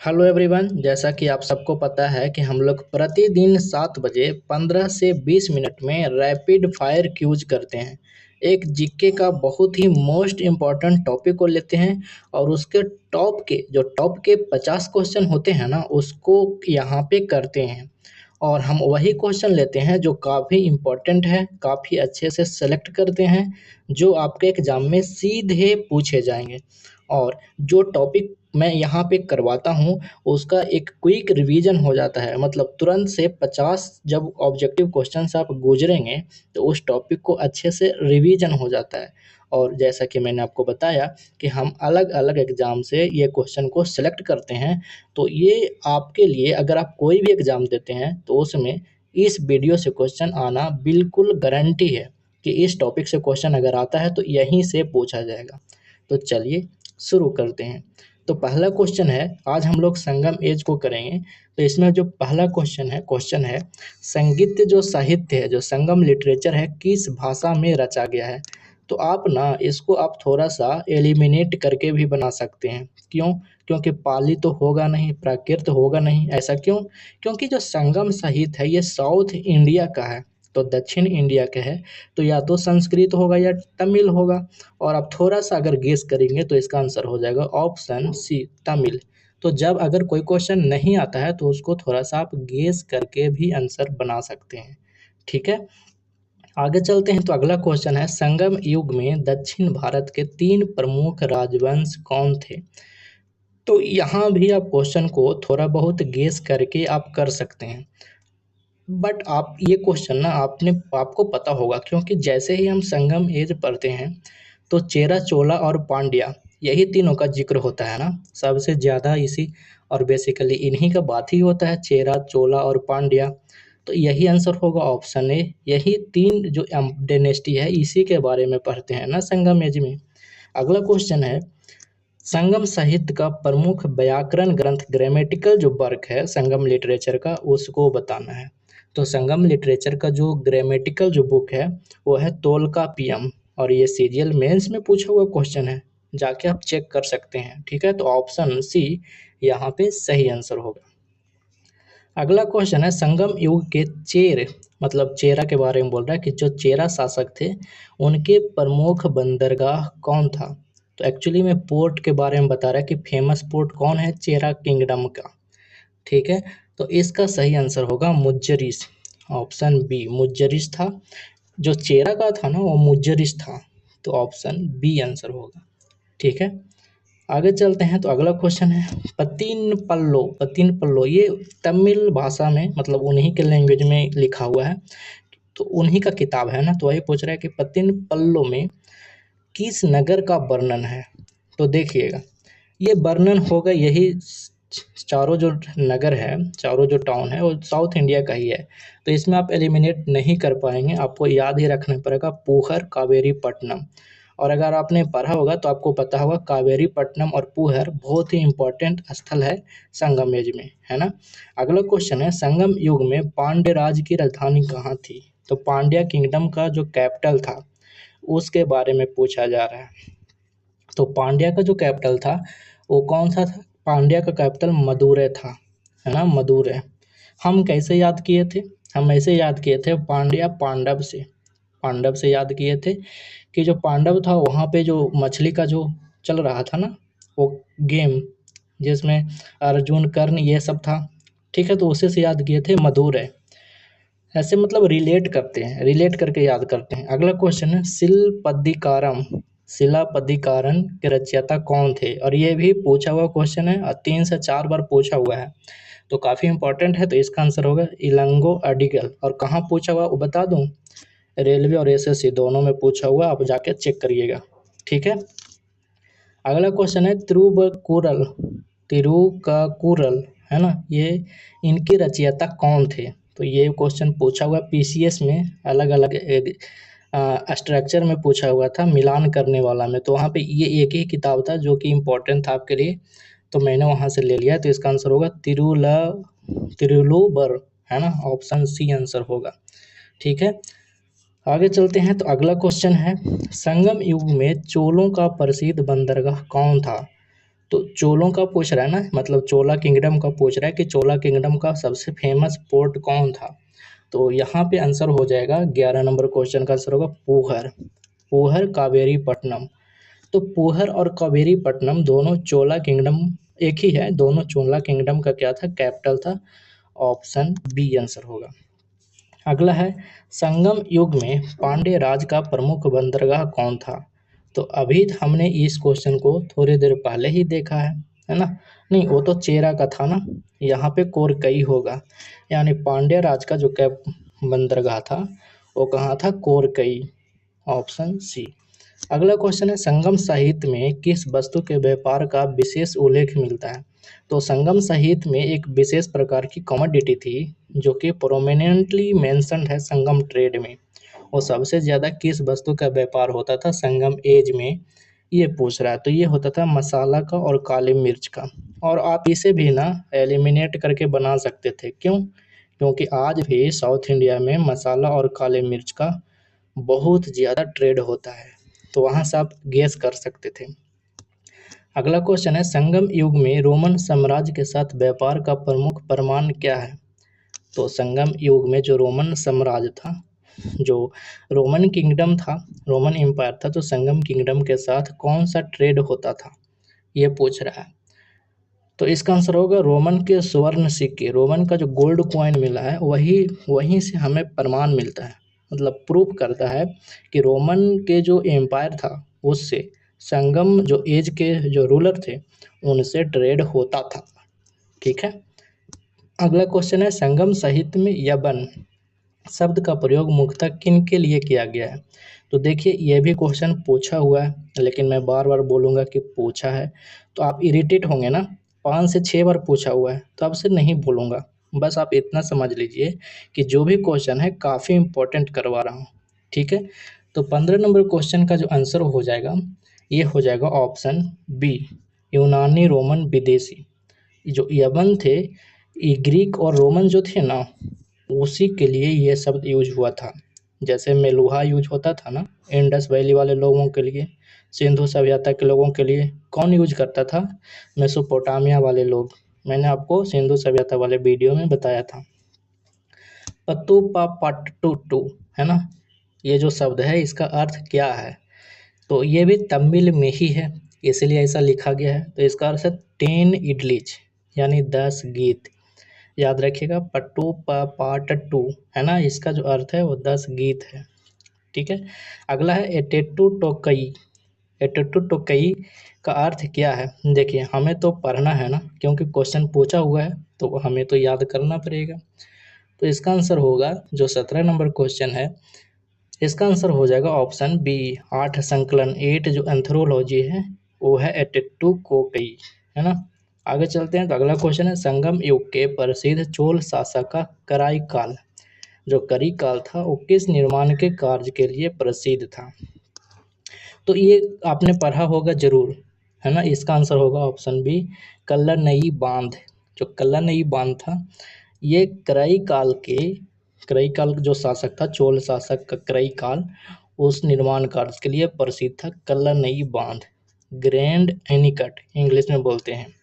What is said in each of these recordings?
Hello everyone, जैसा कि आप सबको पता है कि हम लोग प्रतिदिन 7 बजे 15 से 20 मिनट में रैपिड फायर क्यूज करते हैं। एक जीके का बहुत ही मोस्ट इम्पॉर्टेंट टॉपिक को लेते हैं और उसके टॉप के 50 क्वेश्चन होते हैं ना, उसको यहाँ पे करते हैं। और हम वही क्वेश्चन लेते हैं जो काफ़ी इम्पोर्टेंट है, काफ़ी अच्छे से सेलेक्ट करते हैं, जो आपके एग्ज़ाम में सीधे पूछे जाएंगे। और जो टॉपिक मैं यहाँ पे करवाता हूँ उसका एक क्विक रिवीजन हो जाता है, मतलब तुरंत से 50 जब ऑब्जेक्टिव क्वेश्चंस आप गुजरेंगे तो उस टॉपिक को अच्छे से रिवीजन हो जाता है। और जैसा कि मैंने आपको बताया कि हम अलग अलग एग्ज़ाम से ये क्वेश्चन को सिलेक्ट करते हैं, तो ये आपके लिए अगर आप कोई भी एग्ज़ाम देते हैं तो उसमें इस वीडियो से क्वेश्चन आना बिल्कुल गारंटी है कि इस टॉपिक से क्वेश्चन अगर आता है तो यहीं से पूछा जाएगा। तो चलिए शुरू करते हैं। तो पहला क्वेश्चन है, आज हम लोग संगम एज को करेंगे। तो इसमें जो पहला क्वेश्चन है संगीत जो साहित्य है, जो संगम लिटरेचर है, किस भाषा में रचा गया है। तो आप ना इसको आप थोड़ा सा एलिमिनेट करके भी बना सकते हैं। क्यों? क्योंकि पाली तो होगा नहीं, प्राकृत होगा नहीं। ऐसा क्यों? क्योंकि जो संगम साहित्य है ये साउथ इंडिया का है, तो दक्षिण इंडिया का है, तो या तो संस्कृत होगा या तमिल होगा। और आप थोड़ा सा अगर गेस करेंगे तो इसका आंसर हो जाएगा ऑप्शन सी, तमिल। तो जब अगर कोई क्वेश्चन नहीं आता है तो उसको थोड़ा सा आप गेस करके भी आंसर बना सकते हैं। ठीक है, आगे चलते हैं। तो अगला क्वेश्चन है, संगम युग में दक्षिण भारत के 3 प्रमुख राजवंश कौन थे। तो यहाँ भी आप क्वेश्चन को थोड़ा बहुत गेस करके आप कर सकते हैं। बट आप ये क्वेश्चन ना आपको पता होगा, क्योंकि जैसे ही हम संगम एज पढ़ते हैं तो चेरा, चोला और पांड्या, यही तीनों का जिक्र होता है ना सबसे ज़्यादा इसी। और बेसिकली इन्हीं का बात ही होता है, चेरा, चोला और पांड्या। तो यही आंसर होगा ऑप्शन ए। यही तीन जो डायनेस्टी है इसी के बारे में पढ़ते हैं ना संगम एज में। अगला क्वेश्चन है, संगम साहित्य का प्रमुख व्याकरण ग्रंथ, ग्रामेटिकल जो वर्क है संगम लिटरेचर का, उसको बताना है। तो संगम लिटरेचर का जो ग्रामेटिकल जो बुक है वो है तोल्कापियम। और ये सीजीएल मेंस में पूछा हुआ क्वेश्चन है, जाके आप चेक कर सकते हैं। ठीक है, तो ऑप्शन सी यहाँ पे सही आंसर होगा। अगला क्वेश्चन है, संगम युग के चेर, मतलब चेरा के बारे में बोल रहा है कि जो चेरा शासक थे उनके प्रमुख बंदरगाह कौन था। तो एक्चुअली में पोर्ट के बारे में बता रहा है कि फेमस पोर्ट कौन है चेरा किंगडम का। ठीक है, तो इसका सही आंसर होगा मुज्जरिस, ऑप्शन बी मुज्जरिस था। जो चेरा का था ना वो मुज्जरिस था, तो ऑप्शन बी आंसर होगा। ठीक है, आगे चलते हैं। तो अगला क्वेश्चन है, पत्तीन पल्लो ये तमिल भाषा में, मतलब उन्हीं के लैंग्वेज में लिखा हुआ है, तो उन्हीं का किताब है ना, तो वही पूछ रहा है कि पत्तीन पल्लो में किस नगर का वर्णन है। तो देखिएगा, ये वर्णन होगा यही चारों जो नगर है, चारों जो टाउन है वो साउथ इंडिया का ही है। तो इसमें आप एलिमिनेट नहीं कर पाएंगे, आपको याद ही रखना पड़ेगा पूहर, कावेरी पट्टनम। और अगर आपने पढ़ा होगा तो आपको पता होगा कावेरी पट्टनम और पूहर बहुत ही इंपॉर्टेंट स्थल है संगम युग में, है ना। अगला क्वेश्चन है, संगम युग में पांड्य राज की राजधानी कहाँ थी। तो पांड्या किंगडम का जो कैपिटल था उसके बारे में पूछा जा रहा है। तो पांड्या का जो कैपिटल था वो कौन सा था। पांड्या का कैपिटल मदुरै था, है ना, मदुरै। हम कैसे याद किए थे, हम ऐसे याद किए थे, पांड्या पांडव से याद किए थे कि जो पांडव था वहाँ पे जो मछली का जो चल रहा था ना वो गेम, जिसमें अर्जुन, कर्ण ये सब था। ठीक है, तो उसी से याद किए थे मदुरै। ऐसे मतलब रिलेट करते हैं, रिलेट करके याद करते हैं। अगला क्वेश्चन है, शिलापदिकारम के रचयिता कौन थे। और ये भी पूछा हुआ क्वेश्चन है और 3 से 4 बार पूछा हुआ है, तो काफ़ी इंपॉर्टेंट है। तो इसका आंसर होगा इलंगो अडिगल। और कहाँ पूछा हुआ वो बता दूं, रेलवे और एसएससी दोनों में पूछा हुआ, आप जाके चेक करिएगा। ठीक है, अगला क्वेश्चन है, तिरुकाकुरल, है ना, ये इनके रचयिता कौन थे। तो ये क्वेश्चन पूछा हुआ पीसीएस में, अलग अलग स्ट्रक्चर में पूछा हुआ था, मिलान करने वाला में। तो वहाँ पे ये एक ही किताब था जो कि इम्पोर्टेंट था आपके लिए, तो मैंने वहाँ से ले लिया। तो इसका आंसर होगा तिरुलुबर, है ना, ऑप्शन सी आंसर होगा। ठीक है, आगे चलते हैं। तो अगला क्वेश्चन है, संगम युग में चोलों का प्रसिद्ध बंदरगाह कौन था। तो चोलों का पूछ रहा है ना, मतलब चोला किंगडम का पूछ रहा है कि चोला किंगडम का सबसे फेमस पोर्ट कौन था। तो यहाँ पे आंसर हो जाएगा 11 नंबर क्वेश्चन का आंसर होगा पूहर। पूहर कावेरी पट्टनम। तो पूहर और कावेरी पट्टनम दोनों चोला किंगडम एक ही है, दोनों चोला किंगडम का क्या था, कैपिटल था। ऑप्शन बी आंसर होगा। अगला है संगम युग में पांड्य राज का प्रमुख बंदरगाह कौन था। तो अभी हमने इस क्वेश्चन को थोड़ी देर पहले ही देखा है ना। नहीं, वो तो चेरा का था ना, यहाँ पे कोरकई होगा। यानी पांड्य राज का जो कैप बंदरगाह था वो कहाँ था, कोरकई। Option C. अगला क्वेश्चन है संगम साहित्य में किस वस्तु के व्यापार का विशेष उल्लेख मिलता है। तो संगम साहित्य में एक विशेष प्रकार की कमोडिटी थी जो कि प्रोमिनेंटली मेंशन्ड है संगम ट्रेड में। वो सबसे ज़्यादा किस वस्तु का व्यापार होता था संगम एज में, ये पूछ रहा है। तो ये होता था मसाला का और काली मिर्च का। और आप इसे भी ना एलिमिनेट करके बना सकते थे, क्यों, क्योंकि आज भी साउथ इंडिया में मसाला और काले मिर्च का बहुत ज़्यादा ट्रेड होता है। तो वहाँ से आप गेस कर सकते थे। अगला क्वेश्चन है संगम युग में रोमन साम्राज्य के साथ व्यापार का प्रमुख प्रमाण क्या है। तो संगम युग में जो रोमन साम्राज्य था, जो रोमन किंगडम था, रोमन एम्पायर था, तो संगम किंगडम के साथ कौन सा ट्रेड होता था, ये पूछ रहा है। तो इसका आंसर होगा रोमन के स्वर्ण सिक्के। रोमन का जो गोल्ड कॉइन मिला है वहीं से हमें प्रमाण मिलता है, मतलब प्रूफ करता है कि रोमन के जो एम्पायर था उससे संगम जो एज के जो रूलर थे उनसे ट्रेड होता था। ठीक है। अगला क्वेश्चन है संगम साहित्य में यवन शब्द का प्रयोग मुख्यतः किन के लिए किया गया है। तो देखिए ये भी क्वेश्चन पूछा हुआ है, लेकिन मैं बार बार बोलूँगा कि पूछा है तो आप इरिटेट होंगे ना। 5 से 6 बार पूछा हुआ है तो आपसे नहीं बोलूँगा। बस आप इतना समझ लीजिए कि जो भी क्वेश्चन है काफ़ी इंपॉर्टेंट करवा रहा हूँ। ठीक है। तो 15 नंबर क्वेश्चन का जो आंसर हो जाएगा ये हो जाएगा ऑप्शन बी, यूनानी रोमन विदेशी। जो यवन थे, ये ग्रीक और रोमन जो थे ना उसी के लिए ये शब्द यूज हुआ था। जैसे मेलुहा यूज होता था ना इंडस वैली वाले लोगों के लिए, सिंधु सभ्यता के लोगों के लिए कौन यूज करता था, मेसोपोटामिया वाले लोग। मैंने आपको सिंधु सभ्यता वाले वीडियो में बताया था। पत्तू पा पट टू टू है ना, ये जो शब्द है इसका अर्थ क्या है। तो ये भी तमिल में ही है इसलिए ऐसा लिखा गया है। तो इसका अर्थ है 10 इडलीज यानी 10 गीत। याद रखिएगा पट्टू पाटट्टू है ना, इसका जो अर्थ है वो 10 गीत है। ठीक है। अगला है एटेटू टोकई। एटेटू टोकई का अर्थ क्या है। देखिए हमें तो पढ़ना है ना, क्योंकि क्वेश्चन पूछा हुआ है तो हमें तो याद करना पड़ेगा। तो इसका आंसर होगा जो 17 नंबर क्वेश्चन है, इसका आंसर हो जाएगा ऑप्शन बी, 8 संकलन। 8 जो एंथ्रोलॉजी है वो है एटेटू कोकई, है ना। आगे चलते हैं। तो अगला क्वेश्चन है संगम युग के प्रसिद्ध चोल शासक का कराई काल, जो करी काल था वो किस निर्माण के कार्य के लिए प्रसिद्ध था। तो ये आपने पढ़ा होगा जरूर, है ना। इसका आंसर होगा ऑप्शन बी, कल्लनई बांध। जो कल्लनई बांध था ये करई काल जो शासक था, चोल शासक का करई काल, उस निर्माण कार्य के लिए प्रसिद्ध था। कल्लनई बांध, ग्रैंड एनिकट इंग्लिश में बोलते हैं।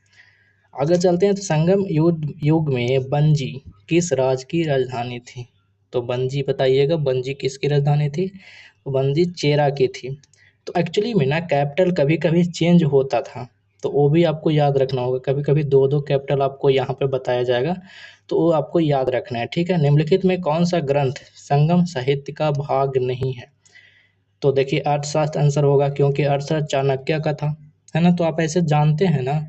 आगे चलते हैं। तो संगम युग में बंजी किस राज्य की राजधानी थी। तो बंजी बताइएगा, बंजी किसकी राजधानी थी। तो बंजी चेरा की थी। तो एक्चुअली में ना कैपिटल कभी कभी चेंज होता था, तो वो भी आपको याद रखना होगा। कभी कभी दो दो कैपिटल आपको यहाँ पे बताया जाएगा, तो वो आपको याद रखना है। ठीक है। निम्नलिखित में कौन सा ग्रंथ संगम साहित्य का भाग नहीं है। तो देखिए अर्थशास्त्र आंसर होगा, क्योंकि अर्थशास्त्र चाणक्य का था, है ना। तो आप ऐसे जानते हैं ना,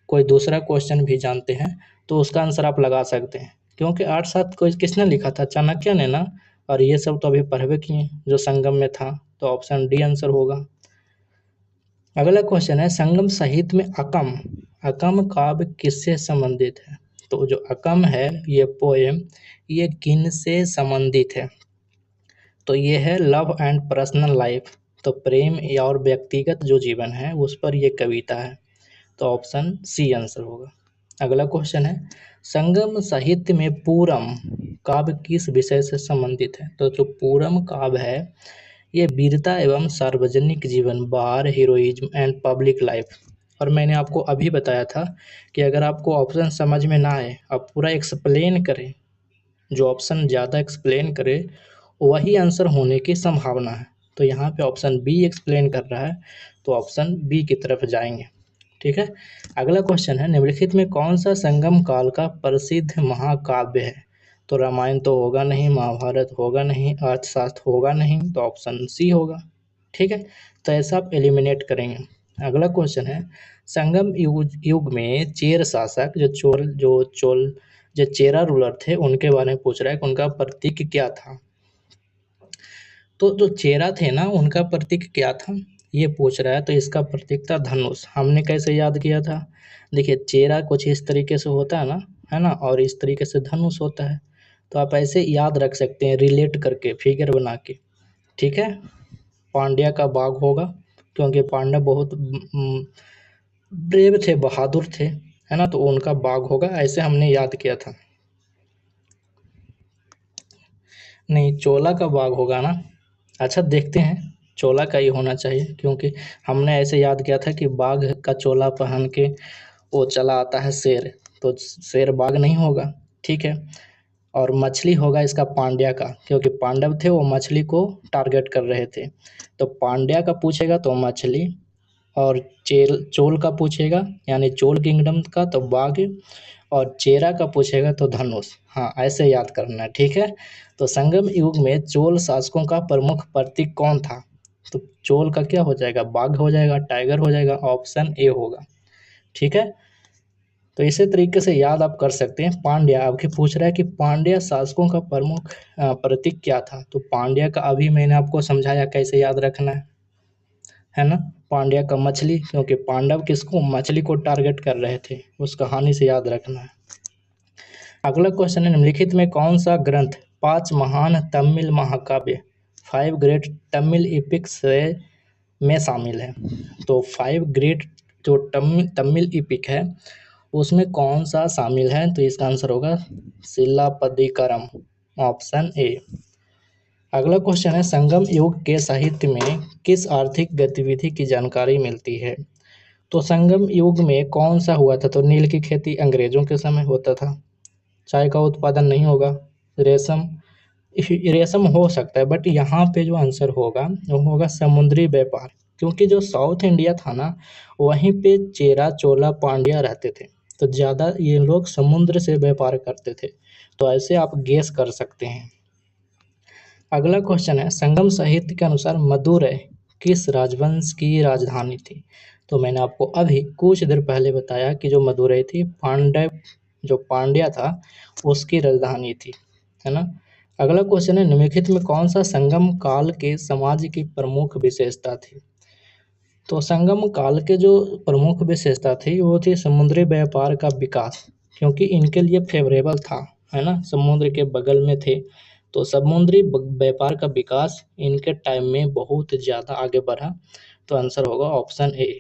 कोई दूसरा क्वेश्चन भी जानते हैं तो उसका आंसर आप लगा सकते हैं, क्योंकि अर्थशास्त्र को किसने लिखा था, चाणक्य ने ना। और ये सब तो अभी पढ़वे किए जो संगम में था। तो ऑप्शन डी आंसर होगा। अगला क्वेश्चन है संगम साहित्य में अकम अकम काव्य किससे संबंधित है। तो जो अकम है ये पोएम, ये किन से संबंधित है। तो ये है लव एंड पर्सनल लाइफ, तो प्रेम या और व्यक्तिगत जो जीवन है उस पर ये कविता है। तो ऑप्शन सी आंसर होगा। अगला क्वेश्चन है संगम साहित्य में पूरम काव्य किस विषय से संबंधित है। तो जो पूरम काव्य है ये वीरता एवं सार्वजनिक जीवन, बार, हीरोइज्म एंड पब्लिक लाइफ, और मैंने आपको अभी बताया था कि अगर आपको ऑप्शन समझ में ना आए, आप पूरा एक्सप्लेन करें, जो ऑप्शन ज़्यादा एक्सप्लेन करे वही आंसर होने की संभावना है। तो यहाँ पे ऑप्शन बी एक्सप्लेन कर रहा है, तो ऑप्शन बी की तरफ जाएंगे। ठीक है। अगला क्वेश्चन है, निम्नलिखित में कौन सा संगम काल का प्रसिद्ध महाकाव्य है? तो रामायण तो होगा नहीं, महाभारत होगा नहीं, अर्थशास्त्र होगा नहीं, तो ऑप्शन सी होगा। ठीक है, तो ऐसा आप एलिमिनेट करेंगे। अगला क्वेश्चन है, संगम युग में चेर शासक जो चेरा रूलर थे उनके बारे में पूछ रहा है कि उनका प्रतीक क्या था। तो जो चेरा थे ना, उनका प्रतीक क्या था ये पूछ रहा है। तो इसका प्रतीक था धनुष। हमने कैसे याद किया था? देखिए, चेहरा कुछ इस तरीके से होता है ना, और इस तरीके से धनुष होता है। तो आप ऐसे याद रख सकते हैं रिलेट करके, फिगर बना के। ठीक है, पांड्या का बाघ होगा, क्योंकि पांड्या बहुत ब्रेव थे, बहादुर थे, है ना, तो उनका बाघ होगा, ऐसे हमने याद किया था। नहीं, चोला का बाघ होगा ना। अच्छा, देखते हैं, चोला का ही होना चाहिए, क्योंकि हमने ऐसे याद किया था कि बाघ का चोला पहन के वो चला आता है शेर, तो शेर बाघ नहीं होगा। ठीक है, और मछली होगा इसका पांड्या का, क्योंकि पांडव थे वो मछली को टारगेट कर रहे थे। तो पांड्या का पूछेगा तो मछली, और चोल का पूछेगा यानी चोल किंगडम का तो बाघ, और चेरा का पूछेगा तो धनुष। हाँ, ऐसे याद करना है। ठीक है, तो संगम युग में चोल शासकों का प्रमुख प्रतीक कौन था? तो चोल का क्या हो जाएगा? बाघ हो जाएगा, टाइगर हो जाएगा, ऑप्शन ए होगा। ठीक है, तो इसी तरीके से याद आप कर सकते हैं। पांड्या आपके पूछ रहा है कि पांड्या शासकों का प्रमुख प्रतीक क्या था? तो पांड्या का अभी मैंने आपको समझाया कैसे याद रखना है ना। पांड्या का मछली, क्योंकि पांडव किसको? मछली को टारगेट कर रहे थे, उस कहानी से याद रखना है। अगला क्वेश्चन है, निम्नलिखित में कौन सा ग्रंथ 5 महान तमिल महाकाव्य 5 ग्रेट तमिल एपिक्स में शामिल है? तो 5 ग्रेट जो तमिल एपिक है उसमें कौन सा शामिल है? तो इसका आंसर होगा सिलापदिकारम, ऑप्शन ए। अगला क्वेश्चन है, संगम युग के साहित्य में किस आर्थिक गतिविधि की जानकारी मिलती है? तो संगम युग में कौन सा हुआ था? तो नील की खेती अंग्रेजों के समय होता था। चाय का उत्पादन नहीं होगा। रेशम, रेशम हो सकता है, बट यहाँ पे जो आंसर होगा वो होगा समुद्री व्यापार, क्योंकि जो साउथ इंडिया था ना, वहीं पे चेरा चोला पांड्या रहते थे, तो ज़्यादा ये लोग समुद्र से व्यापार करते थे। तो ऐसे आप गेस कर सकते हैं। अगला क्वेश्चन है, संगम साहित्य के अनुसार मदुरै किस राजवंश की राजधानी थी? तो मैंने आपको अभी कुछ देर पहले बताया कि जो मदुरै थी, जो पांड्या था उसकी राजधानी थी, है ना। अगला क्वेश्चन है, निम्नलिखित में कौन सा संगम काल के समाज की प्रमुख विशेषता थी? तो संगम काल के जो प्रमुख विशेषता थी वो थी समुद्री व्यापार का विकास, क्योंकि इनके लिए फेवरेबल था, है ना, समुद्र के बगल में थे, तो समुद्री व्यापार का विकास इनके टाइम में बहुत ज़्यादा आगे बढ़ा। तो आंसर होगा ऑप्शन ए।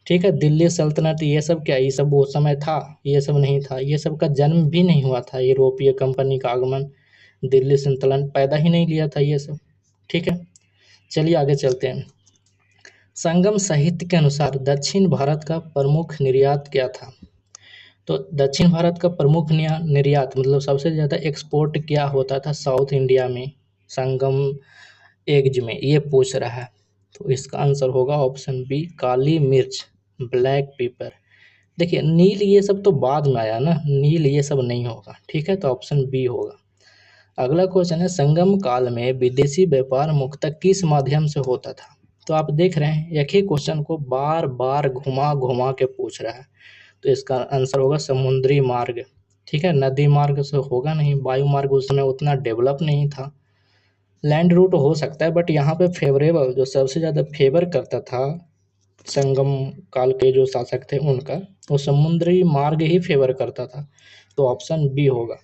ठीक है, दिल्ली सल्तनत ये सब क्या, ये सब वो समय था? ये सब नहीं था, ये सब का जन्म भी नहीं हुआ था, यूरोपीय कंपनी का आगमन, दिल्ली सल्तनत पैदा ही नहीं लिया था ये सब। ठीक है, चलिए आगे चलते हैं। संगम साहित्य के अनुसार दक्षिण भारत का प्रमुख निर्यात क्या था? तो दक्षिण भारत का प्रमुख निर्यात मतलब सबसे ज़्यादा एक्सपोर्ट क्या होता था साउथ इंडिया में संगम एज में, ये पूछ रहा है। तो इसका आंसर होगा ऑप्शन बी, काली मिर्च, ब्लैक पेपर। देखिए, नील ये सब तो बाद में आया ना, नील ये सब नहीं होगा। ठीक है, तो ऑप्शन बी होगा। अगला क्वेश्चन है, संगम काल में विदेशी व्यापार मुख्यतः किस माध्यम से होता था? तो आप देख रहे हैं एक ही क्वेश्चन को बार बार घुमा घुमा के पूछ रहा है। तो इसका आंसर होगा समुद्री मार्ग। ठीक है, नदी मार्ग से होगा नहीं, वायु मार्ग उस समय उतना डेवलप नहीं था। लैंड रूट हो सकता है, बट यहाँ पे फेवरेबल जो सबसे ज़्यादा फेवर करता था संगम काल के जो शासक थे उनका, वो समुद्री मार्ग ही फेवर करता था। तो ऑप्शन बी होगा।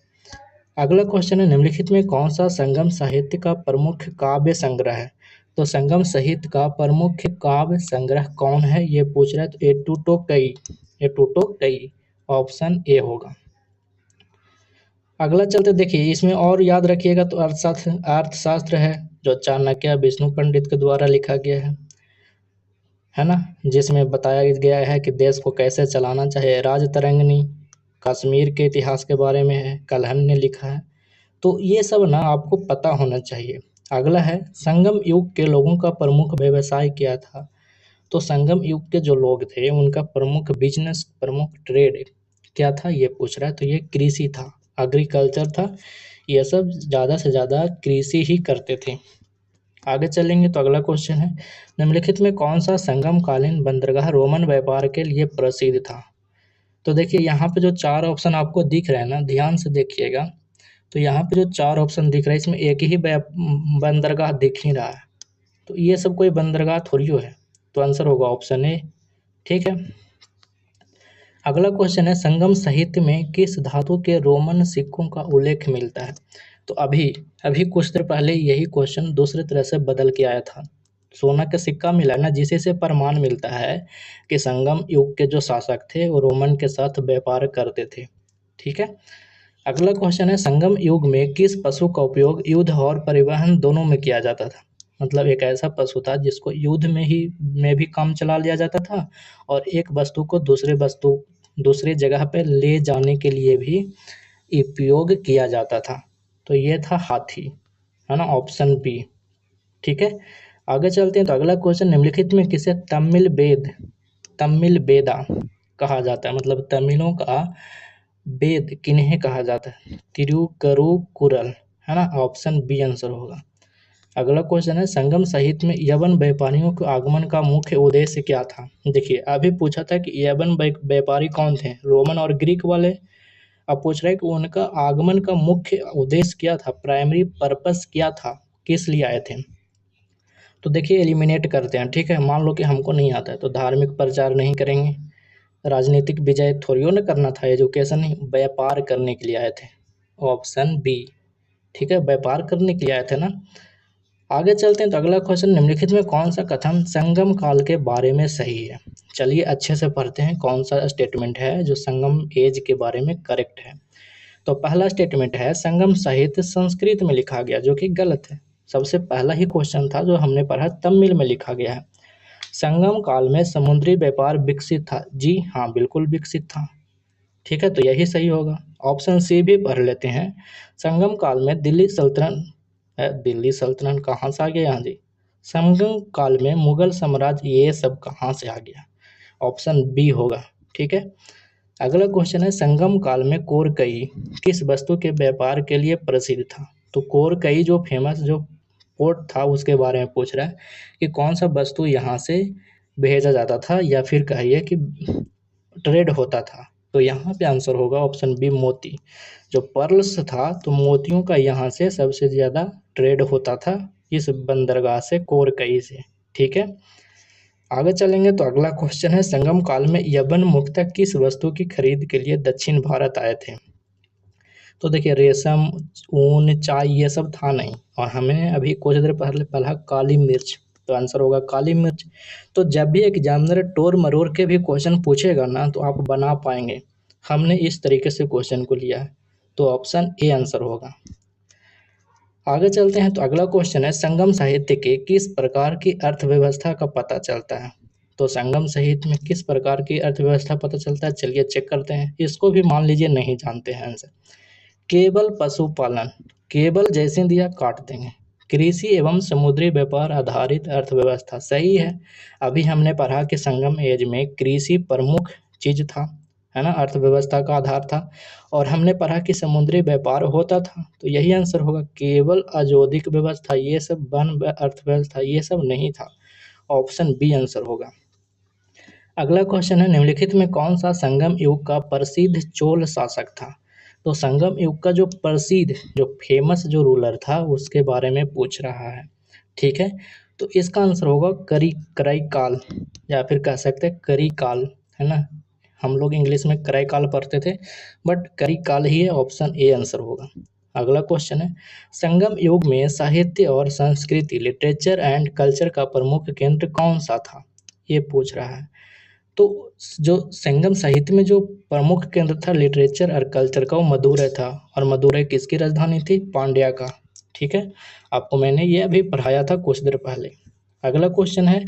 अगला क्वेश्चन है, निम्नलिखित में कौन सा संगम साहित्य का प्रमुख काव्य संग्रह है? तो संगम साहित्य का प्रमुख काव्य संग्रह कौन है ये पूछ रहा है। तो एटुटोकई, ऑप्शन ए होगा। अगला चलते देखिए, इसमें और याद रखिएगा तो अर्थशास्त्र है, जो चाणक्य विष्णु पंडित के द्वारा लिखा गया है। है ना, जिसमें बताया गया है कि देश को कैसे चलाना चाहिए। राजतरंगिणी कश्मीर के इतिहास के बारे में है, कलहन ने लिखा है। तो ये सब ना आपको पता होना चाहिए। अगला है संगम युग के लोगों का प्रमुख व्यवसाय क्या था। तो संगम युग के जो लोग थे उनका प्रमुख बिजनेस, प्रमुख ट्रेड क्या था, ये पूछ रहा है। तो ये कृषि था, एग्रीकल्चर था। ये सब ज़्यादा से ज़्यादा कृषि ही करते थे। आगे चलेंगे तो अगला क्वेश्चन है, निम्नलिखित में कौन सा संगमकालीन बंदरगाह रोमन व्यापार के लिए प्रसिद्ध था। तो देखिए यहाँ पे जो चार ऑप्शन आपको दिख रहे हैं ना, ध्यान से देखिएगा। तो यहाँ पे जो चार ऑप्शन दिख रहा है इसमें एक ही बंदरगाह दिख ही रहा है। तो ये सब कोई बंदरगाह थोड़ी हो है। तो आंसर होगा ऑप्शन ए। ठीक है। अगला क्वेश्चन है, संगम साहित्य में किस धातु के रोमन सिक्कों का उल्लेख मिलता है। तो अभी अभी कुछ देर पहले यही क्वेश्चन दूसरे तरह से बदल के आया था। सोना का सिक्का मिला ना, जिसे से प्रमाण मिलता है कि संगम युग के जो शासक थे वो रोमन के साथ व्यापार करते थे। ठीक है। अगला क्वेश्चन है, संगम युग में किस पशु का उपयोग युद्ध और परिवहन दोनों में किया जाता था। मतलब एक ऐसा पशु था जिसको युद्ध में भी काम चला लिया जाता था, और एक वस्तु को दूसरी जगह पे ले जाने के लिए भी उपयोग किया जाता था। तो ये था हाथी, है ना, ऑप्शन बी। ठीक है। आगे चलते हैं तो अगला क्वेश्चन, निम्नलिखित में किसे तमिल बेदा कहा जाता है। मतलब तमिलों का वेद किन्हें कहा जाता है। तिरुकरुकुरल, है ना, ऑप्शन बी आंसर होगा। अगला क्वेश्चन है, संगम साहित्य में यवन व्यापारियों के आगमन का मुख्य उद्देश्य क्या था। देखिए अभी पूछा था कि यवन व्यापारी कौन थे, रोमन और ग्रीक वाले। अब पूछ रहा है कि उनका आगमन का मुख्य उद्देश्य क्या था, प्राइमरी पर्पस क्या था, किस लिए आए थे। तो देखिए एलिमिनेट करते हैं। ठीक है, मान लो कि हमको नहीं आता है तो धार्मिक प्रचार नहीं करेंगे, राजनीतिक विजय थोड़ी ना करना था, एजुकेशन नहीं, व्यापार करने के लिए आए थे, ऑप्शन बी। ठीक है, व्यापार करने के लिए आए थे ना। आगे चलते हैं तो अगला क्वेश्चन, निम्नलिखित में कौन सा कथन संगम काल के बारे में सही है। चलिए अच्छे से पढ़ते हैं कौन सा स्टेटमेंट है जो संगम एज के बारे में करेक्ट है। तो पहला स्टेटमेंट है, संगम साहित्य संस्कृत में लिखा गया, जो कि गलत है। सबसे पहला ही क्वेश्चन था जो हमने पढ़ा, तमिल में लिखा गया है। संगम काल में समुद्री व्यापार विकसित था, जी हाँ बिल्कुल विकसित था। ठीक है, तो यही सही होगा। ऑप्शन सी भी पढ़ लेते हैं, संगम काल में दिल्ली सल्तनत कहाँ से आ गया यहाँ जी। संगम काल में मुगल साम्राज्य, ये सब कहाँ से आ गया, ऑप्शन बी होगा। ठीक है। अगला क्वेश्चन है, संगम काल में कोरकई किस वस्तु के व्यापार के लिए प्रसिद्ध था। तो कोरकई जो फेमस जो पोर्ट था उसके बारे में पूछ रहा है कि कौन सा वस्तु यहाँ से भेजा जाता था, या फिर कहिए कि ट्रेड होता था। तो यहाँ पे आंसर होगा ऑप्शन बी, मोती। जो पर्ल्स था तो मोतियों का यहाँ से सबसे ज़्यादा ट्रेड होता था, इस बंदरगाह से, कोरकई से। ठीक है। आगे चलेंगे तो अगला क्वेश्चन है, संगम काल में यवन मुख्यतः किस वस्तु की खरीद के लिए दक्षिण भारत आए थे। तो देखिए रेशम, ऊन, चाय ये सब था नहीं, और हमने अभी कुछ देर पहले पढ़ा काली मिर्च। तो आंसर होगा काली मिर्च। तो जब भी एग्जामिनर टोर मरोड़ के भी क्वेश्चन पूछेगा ना तो आप बना पाएंगे। हमने इस तरीके से क्वेश्चन को लिया है, तो ऑप्शन ए आंसर होगा। आगे चलते हैं तो अगला क्वेश्चन है, संगम साहित्य के किस प्रकार की अर्थव्यवस्था का पता चलता है। तो संगम साहित्य में किस प्रकार की अर्थव्यवस्था पता चलता है, चलिए चेक करते हैं। इसको भी मान लीजिए नहीं जानते हैं आंसर। केवल पशुपालन, केवल जैसे दिया काट देंगे। कृषि एवं समुद्री व्यापार आधारित अर्थव्यवस्था, सही है। अभी हमने पढ़ा कि संगम एज में कृषि प्रमुख चीज था, है ना, अर्थव्यवस्था का आधार था। और हमने पढ़ा कि समुद्री व्यापार होता था, तो यही आंसर होगा। केवल औद्योगिक व्यवस्था, ये सब वन अर्थव्यवस्था, ये सब नहीं था, ऑप्शन बी आंसर होगा। अगला क्वेश्चन है, निम्नलिखित में कौन सा संगम युग का प्रसिद्ध चोल शासक था। तो संगम युग का जो प्रसिद्ध, जो फेमस जो रूलर था उसके बारे में पूछ रहा है। ठीक है, तो इसका आंसर होगा करईकाल, या फिर कह सकते हैं करिकाल, है ना। हम लोग इंग्लिश में करईकाल पढ़ते थे, बट करिकाल ही है, ऑप्शन ए आंसर होगा। अगला क्वेश्चन है, संगम युग में साहित्य और संस्कृति, लिटरेचर एंड कल्चर का प्रमुख केंद्र कौन सा था, ये पूछ रहा है। तो जो संगम साहित्य में जो प्रमुख केंद्र था लिटरेचर और कल्चर का, वो मदुरै था। और मदुरै किसकी राजधानी थी, पांड्या का। ठीक है, आपको मैंने ये अभी पढ़ाया था कुछ देर पहले। अगला क्वेश्चन है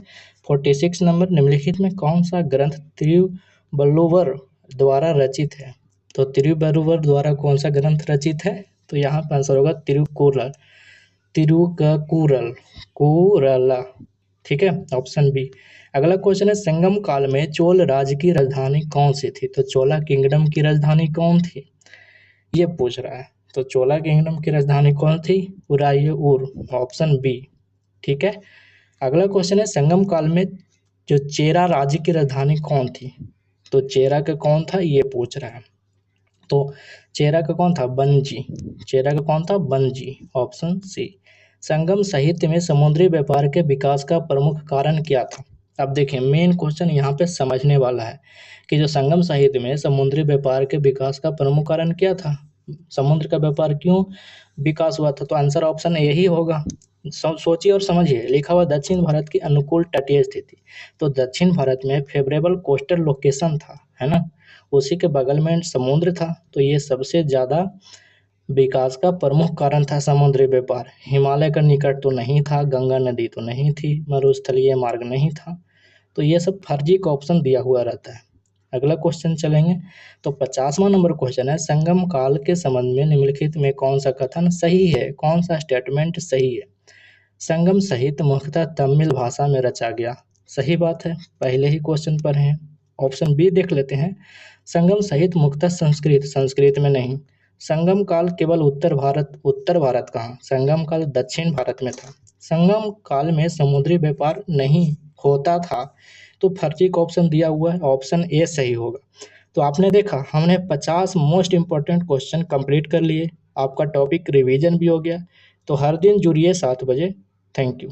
46 नंबर, निम्नलिखित में कौन सा ग्रंथ तिरुवल्लुवर द्वारा रचित है? तो तिरुवल्लुवर द्वारा कौन सा ग्रंथ रचित है? तो यहाँ पर आंसर होगा तिरुकुरल, कुरला। ठीक है, ऑप्शन बी। अगला क्वेश्चन है संगम काल में चोल राज्य की राजधानी कौन सी थी? तो चोला किंगडम की राजधानी कौन थी, ये पूछ रहा है। तो चोला किंगडम की राजधानी कौन थी? उरायूर, ऑप्शन बी। ठीक है, अगला क्वेश्चन है संगम काल में जो चेरा राज्य की राजधानी कौन थी? तो चेरा का कौन था, ये पूछ रहा है। तो चेरा का कौन था? बंजी। चेरा का कौन था? Bungee, option C. संगम साहित्य में समुद्री व्यापार के विकास का प्रमुख कारण क्या था? अब देखिए मेन क्वेश्चन यहाँ पे समझने वाला है कि जो संगम साहित्य में समुद्री व्यापार के विकास का प्रमुख कारण क्या था, समुद्र का व्यापार क्यों विकास हुआ था? तो आंसर ऑप्शन यही होगा। सोचिए और समझिए, लिखा हुआ दक्षिण भारत की अनुकूल तटीय स्थिति। तो दक्षिण भारत में फेवरेबल कोस्टल लोकेशन था, है ना, उसी के बगल में समुद्र था, तो ये सबसे ज़्यादा विकास का प्रमुख कारण था समुद्री व्यापार। हिमालय का निकट तो नहीं था, गंगा नदी तो नहीं थी, मरुस्थलीय मार्ग नहीं था, तो ये सब फर्जी का ऑप्शन दिया हुआ रहता है। अगला क्वेश्चन चलेंगे, तो 50वां नंबर क्वेश्चन है संगम काल के संबंध में निम्नलिखित में कौन सा कथन सही है, कौन सा स्टेटमेंट सही है? संगम साहित्य मुख्यतः तमिल भाषा में रचा गया, सही बात है, पहले ही क्वेश्चन पर है। ऑप्शन बी देख लेते हैं, संगम साहित्य मुख्यतः संस्कृत में नहीं। संगम काल केवल उत्तर भारत कहाँ, संगम काल दक्षिण भारत में था। संगम काल में समुद्री व्यापार नहीं होता था, तो फर्जी का ऑप्शन दिया हुआ है, ऑप्शन ए सही होगा। तो आपने देखा हमने 50 मोस्ट इंपॉर्टेंट क्वेश्चन कंप्लीट कर लिए, आपका टॉपिक रिवीजन भी हो गया। तो हर दिन जुड़िए 7 बजे। Thank you.